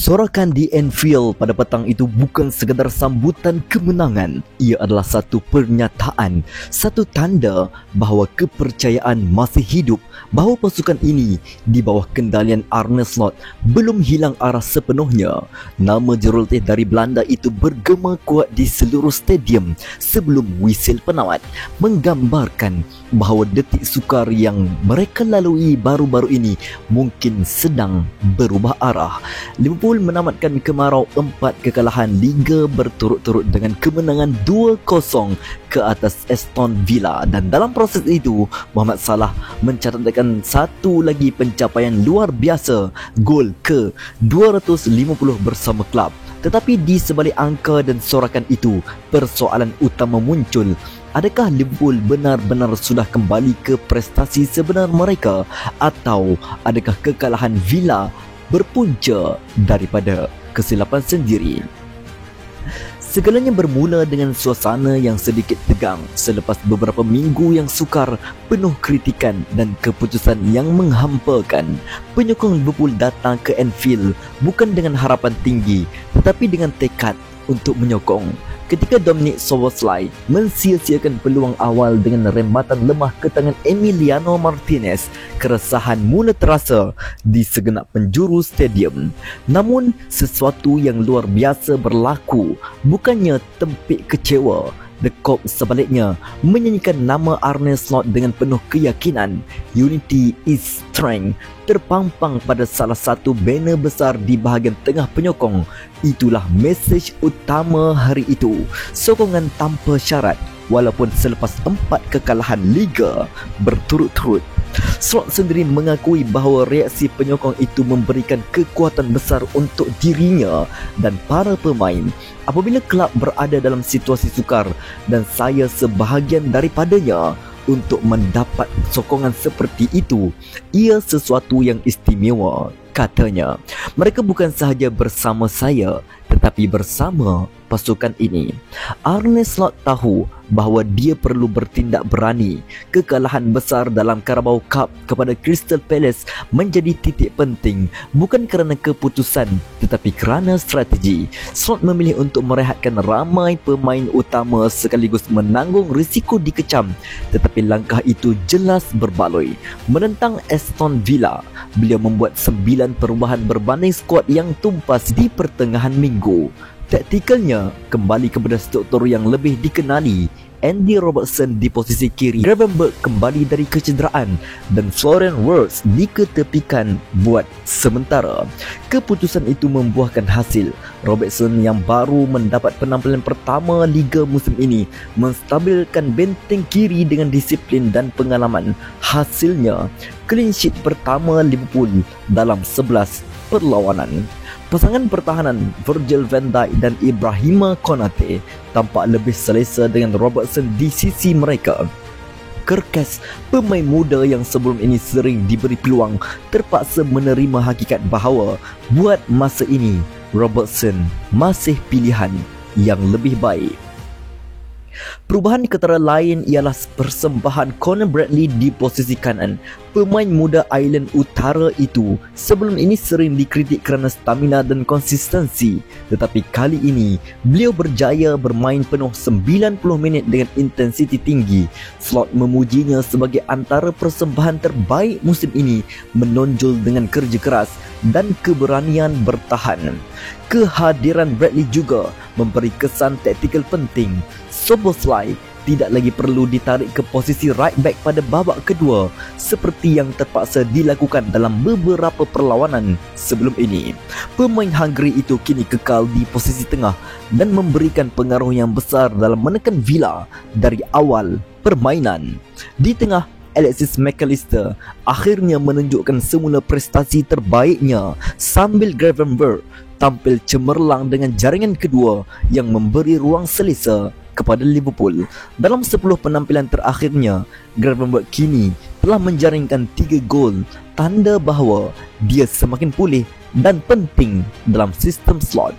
Sorakan di Anfield pada petang itu bukan sekadar sambutan kemenangan. Ia adalah satu pernyataan, satu tanda bahawa kepercayaan masih hidup, bahawa pasukan ini di bawah kendalian Arne Slot belum hilang arah sepenuhnya. Nama jurultih dari Belanda itu bergema kuat di seluruh stadium sebelum wisil penawat, menggambarkan bahawa detik sukar yang mereka lalui baru-baru ini mungkin sedang berubah arah. Liverpool menamatkan kemarau 4 kekalahan liga berturut-turut dengan kemenangan 2-0 ke atas Aston Villa, dan dalam proses itu Mohamed Salah mencatatkan satu lagi pencapaian luar biasa, gol ke 250 bersama klub. Tetapi di sebalik angka dan sorakan itu, persoalan utama muncul. Adakah Liverpool benar-benar sudah kembali ke prestasi sebenar mereka, atau adakah kekalahan Villa berpunca daripada kesilapan sendiri? Segalanya bermula dengan suasana yang sedikit tegang selepas beberapa minggu yang sukar, penuh kritikan dan keputusan yang menghampakan. Penyokong Liverpool datang ke Anfield bukan dengan harapan tinggi, tetapi dengan tekad untuk menyokong. Ketika Dominic Szoboszlai mensia-siakan peluang awal dengan rembatan lemah ke tangan Emiliano Martinez, keresahan mula terasa di segenap penjuru stadium. Namun, sesuatu yang luar biasa berlaku. Bukannya tempik kecewa, The Kop sebaliknya menyanyikan nama Arne Slot dengan penuh keyakinan. Unity is strength terpampang pada salah satu banner besar di bahagian tengah penyokong. Itulah mesej utama hari itu. Sokongan tanpa syarat walaupun selepas 4 kekalahan liga berturut-turut. Slot sendiri mengakui bahawa reaksi penyokong itu memberikan kekuatan besar untuk dirinya dan para pemain. Apabila kelab berada dalam situasi sukar dan saya sebahagian daripadanya, untuk mendapat sokongan seperti itu, ia sesuatu yang istimewa, katanya. Mereka bukan sahaja bersama saya, tetapi bersama pasukan ini. Arne Slot tahu bahawa dia perlu bertindak berani. Kekalahan besar dalam Carabao Cup kepada Crystal Palace menjadi titik penting, bukan kerana keputusan tetapi kerana strategi. Slot memilih untuk merehatkan ramai pemain utama sekaligus menanggung risiko dikecam, tetapi langkah itu jelas berbaloi. Menentang Aston Villa, beliau membuat 9 perubahan berbanding skuad yang tumpas di pertengahan minggu. Taktikalnya kembali kepada struktur yang lebih dikenali. Andy Robertson di posisi kiri, Gravenberch kembali dari kecederaan, dan Florian Wirtz diketepikan buat sementara. Keputusan itu membuahkan hasil. Robertson yang baru mendapat penampilan pertama liga musim ini menstabilkan benteng kiri dengan disiplin dan pengalaman. Hasilnya, clean sheet pertama Liverpool dalam 11 perlawanan. Pasangan pertahanan Virgil van Dijk dan Ibrahima Konate tampak lebih selesa dengan Robertson di sisi mereka. Kerkes, pemain muda yang sebelum ini sering diberi peluang, terpaksa menerima hakikat bahawa buat masa ini Robertson masih pilihan yang lebih baik. Perubahan ketara lain ialah persembahan Conor Bradley di posisi kanan. Pemain muda Ireland Utara itu sebelum ini sering dikritik kerana stamina dan konsistensi, tetapi kali ini beliau berjaya bermain penuh 90 minit dengan intensiti tinggi. Slot memujinya sebagai antara persembahan terbaik musim ini, menonjol dengan kerja keras dan keberanian bertahan. Kehadiran Bradley juga memberi kesan taktikal penting. Szoboszlai tidak lagi perlu ditarik ke posisi right back pada babak kedua seperti yang terpaksa dilakukan dalam beberapa perlawanan sebelum ini. Pemain Hungary itu kini kekal di posisi tengah dan memberikan pengaruh yang besar dalam menekan Villa dari awal permainan. Di tengah, Alexis McAllister akhirnya menunjukkan semula prestasi terbaiknya sambil Gravenberch tampil cemerlang dengan jaringan kedua yang memberi ruang selesa kepada Liverpool. Dalam 10 penampilan terakhirnya, Gravenberch kini telah menjaringkan 3 gol, tanda bahawa dia semakin pulih dan penting dalam sistem slot.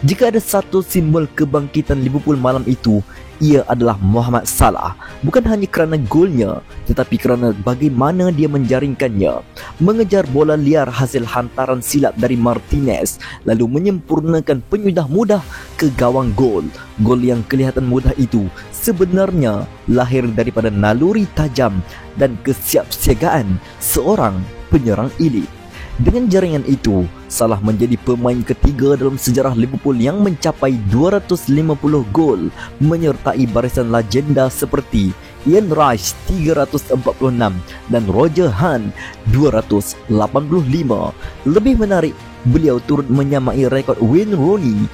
Jika ada satu simbol kebangkitan Liverpool malam itu, ia adalah Mohamed Salah. Bukan hanya kerana golnya, tetapi kerana bagaimana dia menjaringkannya, mengejar bola liar hasil hantaran silap dari Martinez, lalu menyempurnakan penyudah mudah ke gawang gol. Gol yang kelihatan mudah itu sebenarnya lahir daripada naluri tajam dan kesiapsiagaan seorang penyerang elit. Dengan jaringan itu, Salah menjadi pemain ketiga dalam sejarah Liverpool yang mencapai 250 gol, menyertai barisan legenda seperti Ian Rush 346 dan Roger Hunt 285. Lebih menarik, beliau turut menyamai rekod Wayne Rooney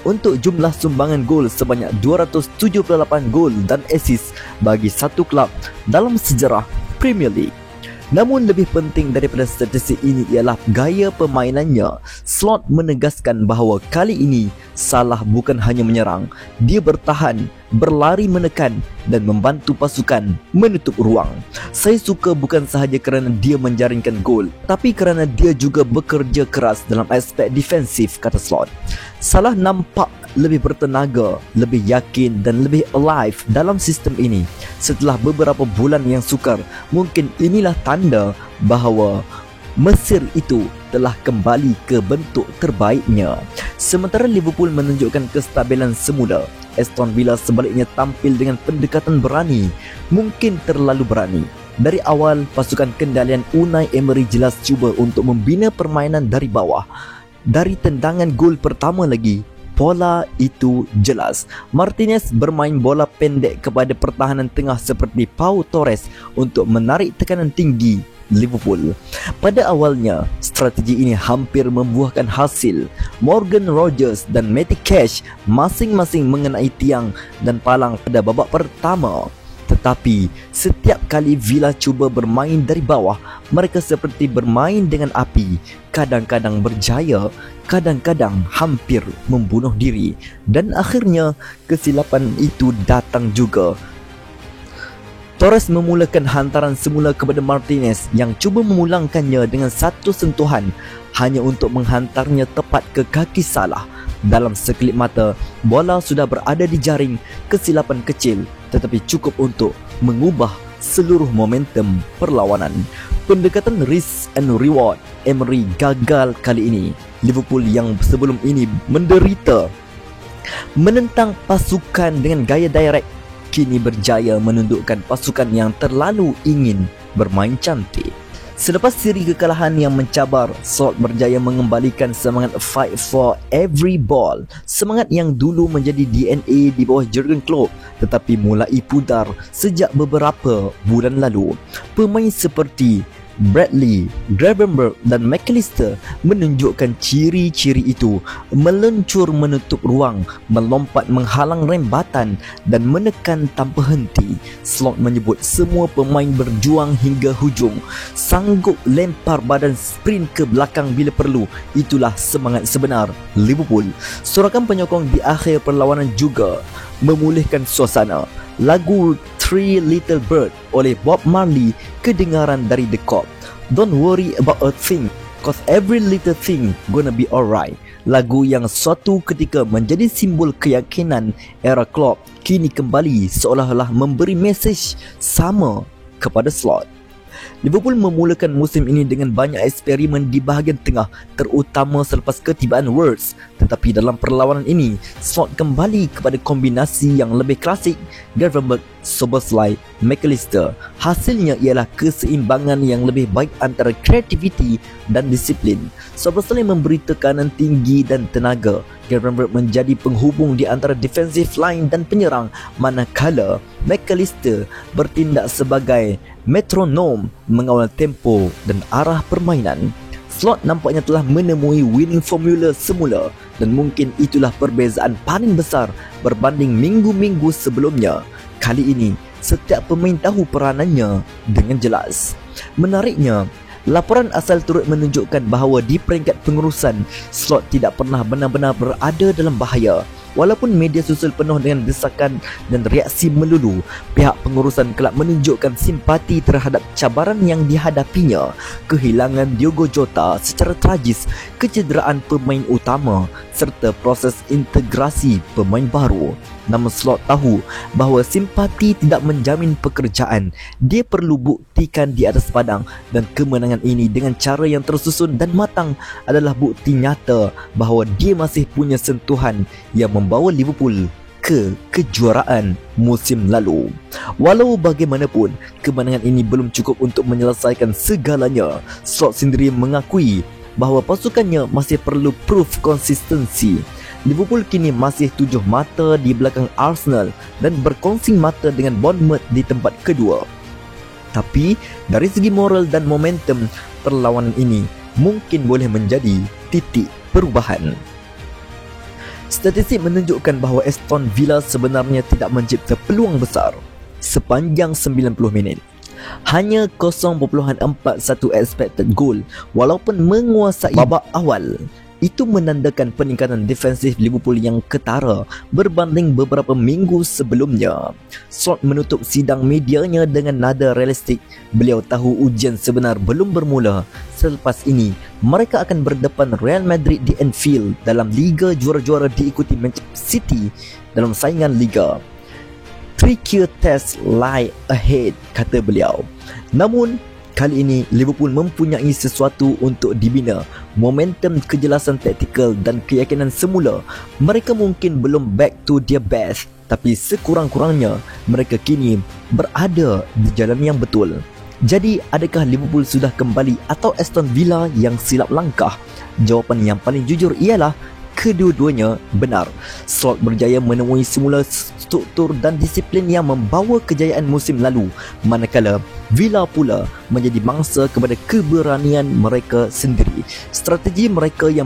untuk jumlah sumbangan gol sebanyak 278 gol dan assist bagi satu klub dalam sejarah Premier League. Namun lebih penting daripada statistik ini ialah gaya permainannya. Slot menegaskan bahawa kali ini Salah bukan hanya menyerang, dia bertahan, berlari menekan dan membantu pasukan menutup ruang. Saya suka bukan sahaja kerana dia menjaringkan gol, tapi kerana dia juga bekerja keras dalam aspek defensif, kata Slot. Salah nampak lebih bertenaga, lebih yakin dan lebih alive dalam sistem ini. Setelah beberapa bulan yang sukar, mungkin inilah tanda bahawa Mesir itu telah kembali ke bentuk terbaiknya. Sementara Liverpool menunjukkan kestabilan semula, Aston Villa sebaliknya tampil dengan pendekatan berani, mungkin terlalu berani. Dari awal, pasukan kendalian Unai Emery jelas cuba untuk membina permainan dari bawah. Dari tendangan gol pertama lagi, pola itu jelas. Martinez bermain bola pendek kepada pertahanan tengah seperti Pau Torres untuk menarik tekanan tinggi Liverpool. Pada awalnya, strategi ini hampir membuahkan hasil. Morgan Rogers dan Matty Cash masing-masing mengenai tiang dan palang pada babak pertama. Tetapi setiap kali Villa cuba bermain dari bawah, mereka seperti bermain dengan api. Kadang-kadang berjaya, kadang-kadang hampir membunuh diri. Dan akhirnya kesilapan itu datang juga. Torres memulakan hantaran semula kepada Martinez yang cuba memulangkannya dengan satu sentuhan hanya untuk menghantarnya tepat ke kaki Salah. Dalam sekelip mata, bola sudah berada di jaring. Kesilapan kecil tetapi cukup untuk mengubah seluruh momentum perlawanan. Pendekatan risk and reward Emery gagal kali ini. Liverpool yang sebelum ini menderita menentang pasukan dengan gaya direct, kini berjaya menundukkan pasukan yang terlalu ingin bermain cantik. Selepas siri kekalahan yang mencabar, Slot berjaya mengembalikan semangat fight for every ball. Semangat yang dulu menjadi DNA di bawah Jurgen Klopp tetapi mulai pudar sejak beberapa bulan lalu. Pemain seperti Bradley, Gravenberch dan McAllister menunjukkan ciri-ciri itu, meluncur menutup ruang, melompat menghalang rembatan dan menekan tanpa henti. Slot menyebut semua pemain berjuang hingga hujung, sanggup lempar badan sprint ke belakang bila perlu. Itulah semangat sebenar Liverpool. Sorakan penyokong di akhir perlawanan juga memulihkan suasana. Lagu Three Little Bird oleh Bob Marley kedengaran dari The Cop. Don't worry about a thing, cause every little thing gonna be alright. Lagu yang suatu ketika menjadi simbol keyakinan era Klopp kini kembali seolah-olah memberi mesej sama kepada Slot. Liverpool memulakan musim ini dengan banyak eksperimen di bahagian tengah, terutama selepas ketibaan Wirtz. Tetapi dalam perlawanan ini, Slot kembali kepada kombinasi yang lebih klasik, Gravenberch, Szoboszlai, McAllister. Hasilnya ialah keseimbangan yang lebih baik antara kreativiti dan disiplin. Szoboszlai memberi tekanan tinggi dan tenaga. Gravenberch menjadi penghubung di antara defensive line dan penyerang, manakala McAllister bertindak sebagai metronom mengawal tempo dan arah permainan. Slot nampaknya telah menemui winning formula semula dan mungkin itulah perbezaan paling besar berbanding minggu-minggu sebelumnya. Kali ini, setiap pemain tahu peranannya dengan jelas. Menariknya, laporan asal turut menunjukkan bahawa di peringkat pengurusan, Slot tidak pernah benar-benar berada dalam bahaya. Walaupun media sosial penuh dengan desakan dan reaksi melulu, pihak pengurusan kelab menunjukkan simpati terhadap cabaran yang dihadapinya, kehilangan Diogo Jota secara tragis, kecederaan pemain utama serta proses integrasi pemain baru. Namun Slot tahu bahawa simpati tidak menjamin pekerjaan. Dia perlu buktikan di atas padang, dan kemenangan ini dengan cara yang tersusun dan matang adalah bukti nyata bahawa dia masih punya sentuhan yang membawa Liverpool ke kejuaraan musim lalu. Walau bagaimanapun, kemenangan ini belum cukup untuk menyelesaikan segalanya. Slot sendiri mengakui bahawa pasukannya masih perlu proof konsistensi. Liverpool kini masih 7 mata di belakang Arsenal dan berkongsi mata dengan Bournemouth di tempat kedua. Tapi dari segi moral dan momentum, perlawanan ini mungkin boleh menjadi titik perubahan. Statistik menunjukkan bahawa Aston Villa sebenarnya tidak mencipta peluang besar sepanjang 90 minit. Hanya 0.41 expected goal walaupun menguasai babak awal. Itu menandakan peningkatan defensif Liverpool yang ketara berbanding beberapa minggu sebelumnya. Slot menutup sidang medianya dengan nada realistik. Beliau tahu ujian sebenar belum bermula. Selepas ini, mereka akan berdepan Real Madrid di Anfield dalam Liga Juara-Juara, diikuti Manchester City dalam saingan Liga. Trickier test lie ahead, kata beliau. Namun, kali ini Liverpool mempunyai sesuatu untuk dibina. Momentum, kejelasan taktikal dan keyakinan semula. Mereka mungkin belum back to their best, tapi sekurang-kurangnya mereka kini berada di jalan yang betul. Jadi, adakah Liverpool sudah kembali atau Aston Villa yang silap langkah? Jawapan yang paling jujur ialah kedua-duanya benar. Slot berjaya menemui semula struktur dan disiplin yang membawa kejayaan musim lalu, manakala Villa pula menjadi mangsa kepada keberanian mereka sendiri. Strategi mereka yang